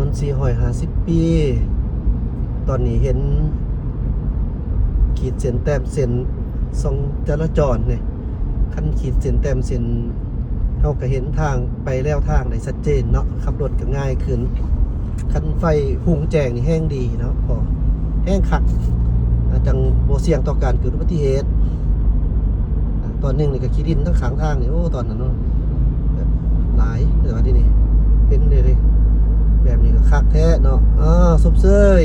น450 ปีตอนนี้เห็นขีดเส้นแต้มเส้นทรงจราจรเนี่ยคันขีดเส้นแต้มเส้นเฮาก็เห็นทางไปแล้วทางได้ชัดเจนเนาะขับรถก็ง่ายขึ้นคันไฟหุงแจ้งนี่แห้งดีเนาะพอแห้งคักจังบ่เสี่ยงต่อการเกิดอุบัติเหตุตอนนึงนี่ก็ขี้ดินทั้งข้างทางนี่โอ้ตอนนั้นเนาะหลายแต่ว่าที่นี่เห็นเลยแบบนี้ก็คักแท้เนาะซุบเซย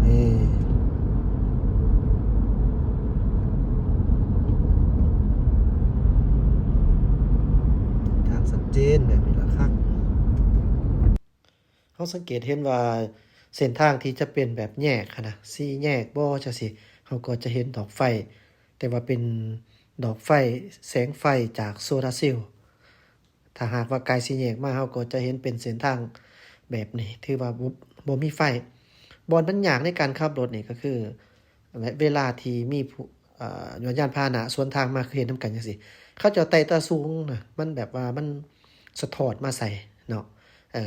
นี่ทางชัดเจนแบบนี้ละคักเขาสังเกตเห็นว่าเส้นทางที่จะเป็นแบบแยกนะสี่แยกบ่จังซี่เขาก็จะเห็นดอกไฟแต่ว่าเป็นดอกไฟแสงไฟจากโซลาร์เซลล์ถ้าหากว่าไกลสี่แยกมาเขาก็จะเห็นเป็นเส้นทางแบบนี้ถือว่าบ่มีไฟบอนมันยากในการขับรถนี่ก็คือเวลาที่มีผู้ยานพาหนะสวนทางมาคือเห็นนำกันจังซี่เขาจะไต่ตาสูงน่ะมันแบบว่ามันสะท้อนมาใส่เนาะ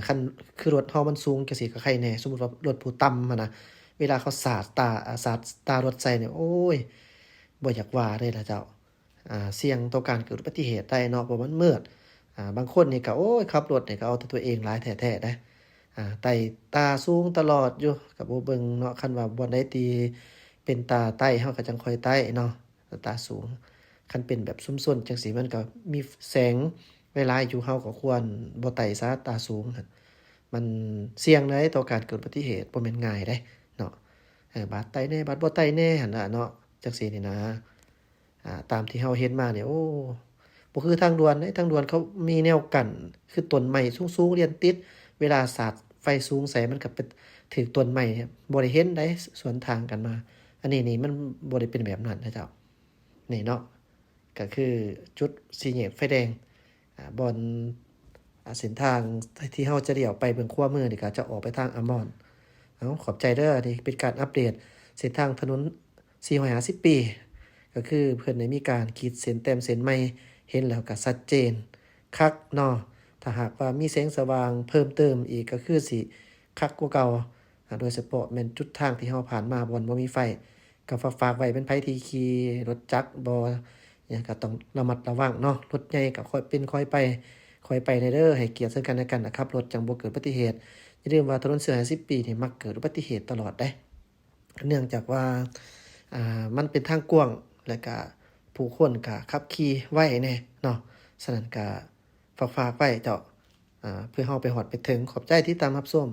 คันคือรถเฮามันสูงจังซี่ก็ใครแน่สมมุติว่ารถผู้ต่ำหั้นนะเวลาเขาสาดตารถใส่เนี่ยโอ้ยบ่อยากว่าเลยล่ะเจ้าเสี่ยงต่อการเกิดอุบัติเหตุได้เนาะเพราะมันมืดบางคนนี่ก็โอ้ยขับรถนี่ก็เอาแต่ตัวเองหลายแท้ๆนะไต่ตาสูงตลอดอยู่ก็บ่เบิ่งเนาะคันว่าบ่อนใดที่เป็นตาไต้เฮาก็จังค่อยไต้เนาะตาสูงคันเป็นแบบซุมซนจังซี่มันก็มีแสงเวลาอยู่เฮาก็ควรบ่ไต่ซะตาสูงหั่นมันเสี่ยงได้ต่อการเกิดอุบัติเหตุบ่แม่นง่ายเด้เนาะบาดไต้แน่บาดบ่ไต้แน่หั่นล่ะเนาะจังซี่นี่นะตามที่เฮาเห็นมาเนี่ยโอ้บ่คือทางด่วนเด้ทางด่วนเขามีแนวกั้นคือต้นไม้สูงๆเรียงติดเวลาสาดไฟสูงใส่มันก็ไปถึกต้นไม้บ่ได้เห็นได้สวนทางกันมาอันนี้นี่มันบ่ได้เป็นแบบนั้นนะเจ้านี่เนาะก็คือจุดสี่แยกไฟแดงบอนเส้นทางที่เฮาจะเลี้ยวไปเบิ่งขวามือนี่ก็จะออกไปทางอมรขอบใจเด้อนี่เป็นการอัปเดตเส้นทางถนน450 ปีก็คือเพิ่นได้มีการขีดเส้นแต้มเส้นใหม่เห็นแล้วก็ชัดเจนคักเนาะถ้าหากว่ามีแสงสว่างเพิ่มเติมอีกก็คือสิคักกว่าเก่าโดยเฉพาะแม่นจุดทางที่เฮาผ่านมาบ่มีไฟก็ฝากไว้เป็นไผที่ขี่รถจักรบ่เนี่ยก็ต้องระมัดระวังเนาะรถใหญ่ก็ค่อยเป็นค่อยไปเด้อให้เกียรติซึ่งกันและกันนะครับรถจังบ่เกิดอุบัติเหตุอย่าลืมว่าถนน450 ปีนี่มักเกิดอุบัติเหตุตลอดเด้เนื่องจากว่ามันเป็นทางกว้างและก็ผู้คนก็ขับขี่ไว้แน่เนาะฉะนั้นก็ฝากไว้เจ้าเพื่อเฮาไปฮอดไปถึงขอบใจที่ตามรับชม